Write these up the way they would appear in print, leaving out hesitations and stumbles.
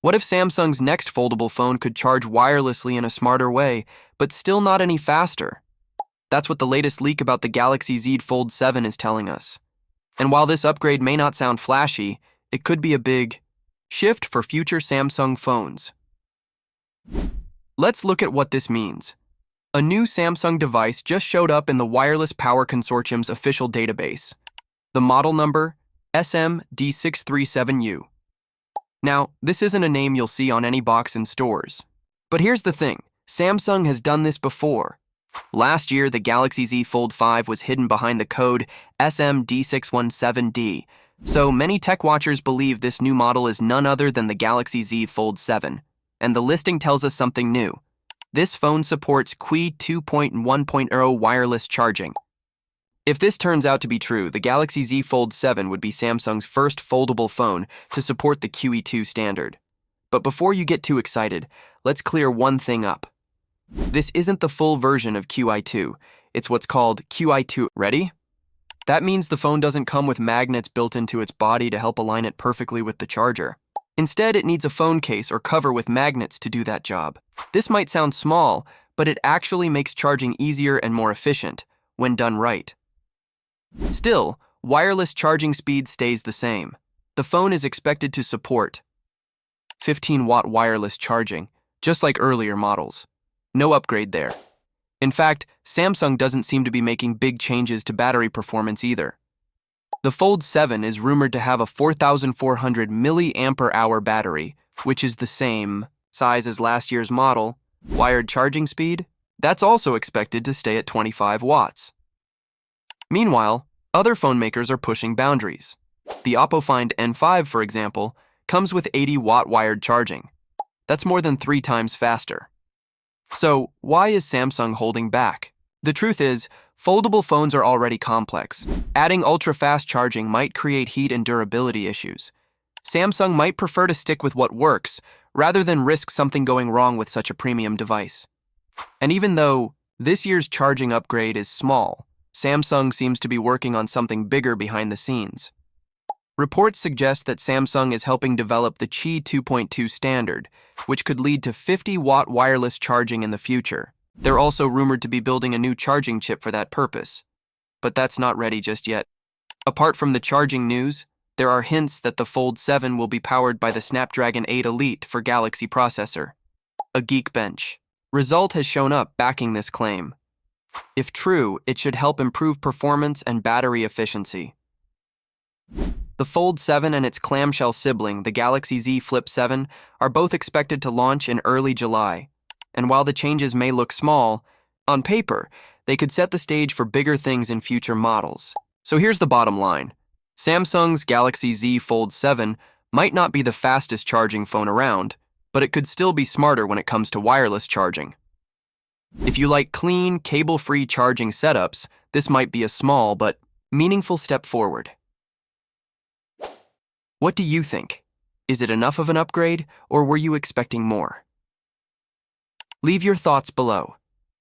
What if Samsung's next foldable phone could charge wirelessly in a smarter way, but still not any faster? That's what the latest leak about the Galaxy Z Fold 7 is telling us. And while this upgrade may not sound flashy, it could be a big shift for future Samsung phones. Let's look at what this means. A new Samsung device just showed up in the Wireless Power Consortium's official database. The model number, SMD637U. Now, this isn't a name you'll see on any box in stores. But here's the thing, Samsung has done this before. Last year, the Galaxy Z Fold 5 was hidden behind the code SMD617D, so many tech watchers believe this new model is none other than the Galaxy Z Fold 7. And the listing tells us something new. This phone supports Qi2 1.0 wireless charging. If this turns out to be true, the Galaxy Z Fold 7 would be Samsung's first foldable phone to support the Qi2 standard. But before you get too excited, let's clear one thing up. This isn't the full version of Qi2, it's what's called Qi2 Ready. That means the phone doesn't come with magnets built into its body to help align it perfectly with the charger. Instead, it needs a phone case or cover with magnets to do that job. This might sound small, but it actually makes charging easier and more efficient when done right. Still, wireless charging speed stays the same. The phone is expected to support 15-watt wireless charging, just like earlier models. No upgrade there. In fact, Samsung doesn't seem to be making big changes to battery performance either. The Fold 7 is rumored to have a 4,400 mAh battery, which is the same size as last year's model. Wired charging speed? That's also expected to stay at 25 watts. Meanwhile, other phone makers are pushing boundaries. The Oppo Find N5, for example, comes with 80-watt wired charging. That's more than 3 times faster. So, why is Samsung holding back? The truth is, foldable phones are already complex. Adding ultra-fast charging might create heat and durability issues. Samsung might prefer to stick with what works, rather than risk something going wrong with such a premium device. And even though this year's charging upgrade is small, Samsung seems to be working on something bigger behind the scenes. Reports suggest that Samsung is helping develop the Qi 2.2 standard, which could lead to 50-watt wireless charging in the future. They're also rumored to be building a new charging chip for that purpose. But that's not ready just yet. Apart from the charging news, there are hints that the Fold 7 will be powered by the Snapdragon 8 Elite for Galaxy processor. A Geekbench result has shown up backing this claim. If true, it should help improve performance and battery efficiency. The Fold 7 and its clamshell sibling, the Galaxy Z Flip 7, are both expected to launch in early July. And while the changes may look small, on paper, they could set the stage for bigger things in future models. So here's the bottom line. Samsung's Galaxy Z Fold 7 might not be the fastest charging phone around, but it could still be smarter when it comes to wireless charging. If you like clean, cable-free charging setups, this might be a small but meaningful step forward. What do you think? Is it enough of an upgrade, or were you expecting more? Leave your thoughts below.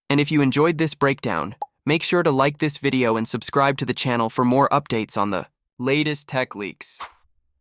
And if you enjoyed this breakdown, make sure to like this video and subscribe to the channel for more updates on the latest tech leaks.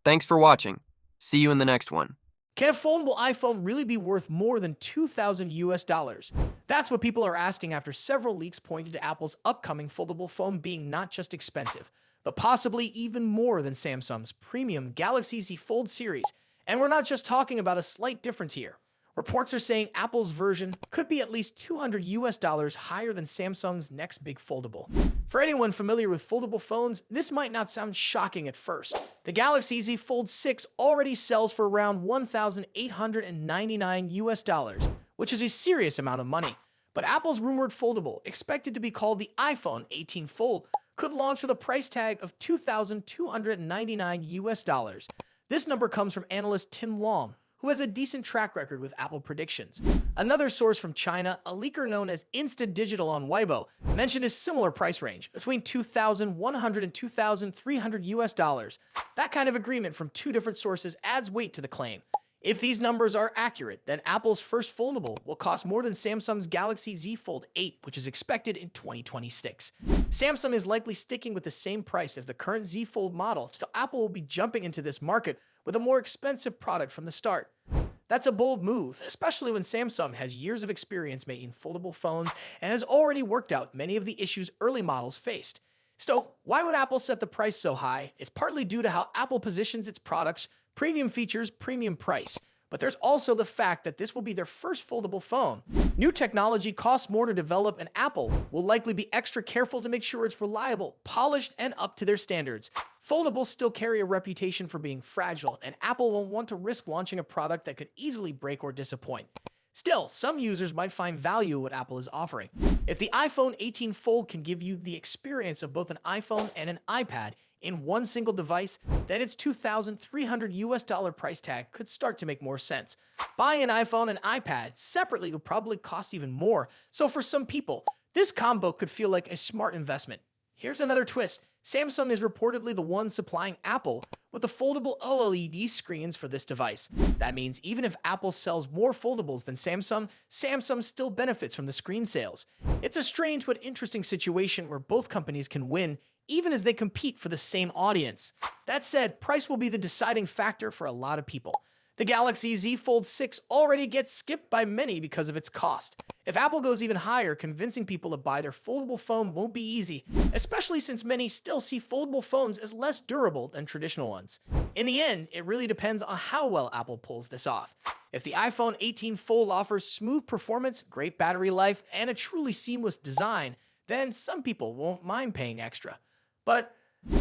Thanks for watching. See you in the next one. Can a foldable iPhone really be worth more than $2,000? That's what people are asking after several leaks pointed to Apple's upcoming foldable phone being not just expensive, but possibly even more than Samsung's premium Galaxy Z Fold series. And we're not just talking about a slight difference here. Reports are saying Apple's version could be at least $200 higher than Samsung's next big foldable. For anyone familiar with foldable phones, this might not sound shocking at first. The Galaxy Z Fold 6 already sells for around $1,899, which is a serious amount of money. But Apple's rumored foldable, expected to be called the iPhone 18 Fold, could launch with a price tag of $2,299. This number comes from analyst Tim Long, who has a decent track record with Apple predictions. Another source from China, a leaker known as Insta Digital on Weibo, mentioned a similar price range, between $2,100 and $2,300. That kind of agreement from two different sources adds weight to the claim. If these numbers are accurate, then Apple's first foldable will cost more than Samsung's Galaxy Z Fold 8, which is expected in 2026. Samsung is likely sticking with the same price as the current Z Fold model, so Apple will be jumping into this market with a more expensive product from the start. That's a bold move, especially when Samsung has years of experience making foldable phones and has already worked out many of the issues early models faced. So, why would Apple set the price so high? It's partly due to how Apple positions its products: premium features, premium price. But there's also the fact that this will be their first foldable phone. New technology costs more to develop, and Apple will likely be extra careful to make sure it's reliable, polished, and up to their standards. Foldables still carry a reputation for being fragile, and Apple won't want to risk launching a product that could easily break or disappoint. Still, some users might find value in what Apple is offering. If the iPhone 18 Fold can give you the experience of both an iPhone and an iPad in one single device, then its $2,300 price tag could start to make more sense. Buying an iPhone and iPad separately would probably cost even more, so for some people, this combo could feel like a smart investment. Here's another twist. Samsung is reportedly the one supplying Apple with the foldable OLED screens for this device. That means even if Apple sells more foldables than Samsung, Samsung still benefits from the screen sales. It's a strange but interesting situation where both companies can win, even as they compete for the same audience. That said, price will be the deciding factor for a lot of people. The Galaxy Z Fold 6 already gets skipped by many because of its cost. If Apple goes even higher, convincing people to buy their foldable phone won't be easy, especially since many still see foldable phones as less durable than traditional ones. In the end, it really depends on how well Apple pulls this off. If the iPhone 18 Fold offers smooth performance, great battery life, and a truly seamless design, then some people won't mind paying extra. But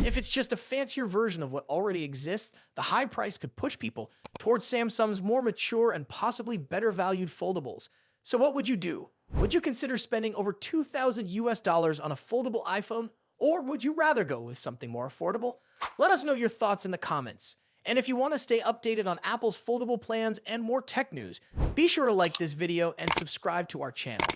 if it's just a fancier version of what already exists, the high price could push people towards Samsung's more mature and possibly better valued foldables. So what would you do? Would you consider spending over $2,000 on a foldable iPhone? Or would you rather go with something more affordable? Let us know your thoughts in the comments. And if you want to stay updated on Apple's foldable plans and more tech news, be sure to like this video and subscribe to our channel.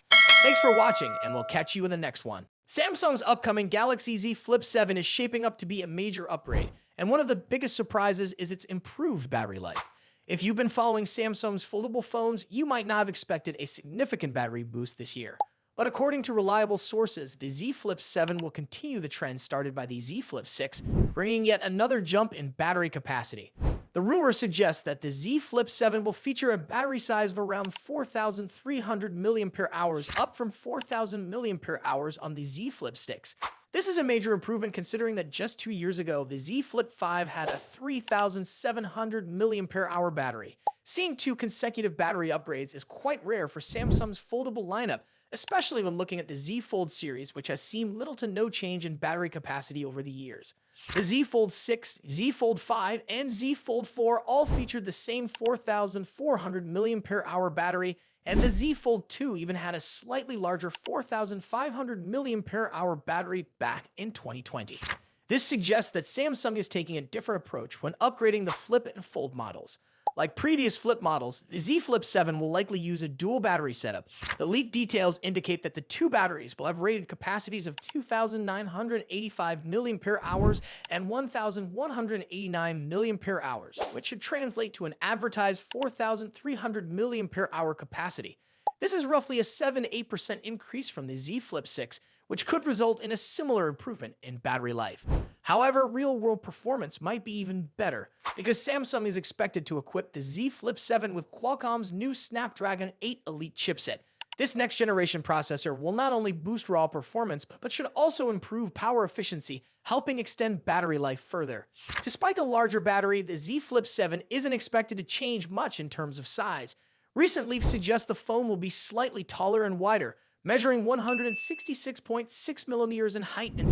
Thanks for watching, and we'll catch you in the next one. Samsung's upcoming Galaxy Z Flip 7 is shaping up to be a major upgrade, and one of the biggest surprises is its improved battery life. If you've been following Samsung's foldable phones, you might not have expected a significant battery boost this year. But according to reliable sources, the Z Flip 7 will continue the trend started by the Z Flip 6, bringing yet another jump in battery capacity. The rumor suggests that the Z Flip 7 will feature a battery size of around 4,300 mAh, up from 4,000 mAh on the Z Flip 6. This is a major improvement considering that just 2 years ago, the Z Flip 5 had a 3,700 mAh battery. Seeing 2 consecutive battery upgrades is quite rare for Samsung's foldable lineup, especially when looking at the Z Fold series, which has seen little to no change in battery capacity over the years. The Z Fold 6, Z Fold 5, and Z Fold 4 all featured the same 4,400 mAh battery, and the Z Fold 2 even had a slightly larger 4,500 mAh battery back in 2020. This suggests that Samsung is taking a different approach when upgrading the Flip and Fold models. Like previous Flip models, the Z Flip 7 will likely use a dual battery setup. The leaked details indicate that the 2 batteries will have rated capacities of 2,985 mAh and 1,189 mAh, which should translate to an advertised 4,300 mAh capacity. This is roughly a 7-8% increase from the Z Flip 6, which could result in a similar improvement in battery life. However, real-world performance might be even better, because Samsung is expected to equip the Z Flip 7 with Qualcomm's new Snapdragon 8 Elite chipset. This next-generation processor will not only boost raw performance, but should also improve power efficiency, helping extend battery life further. Despite the larger battery, the Z Flip 7 isn't expected to change much in terms of size. Recent leaks suggest the phone will be slightly taller and wider, measuring 166.6 millimeters in height and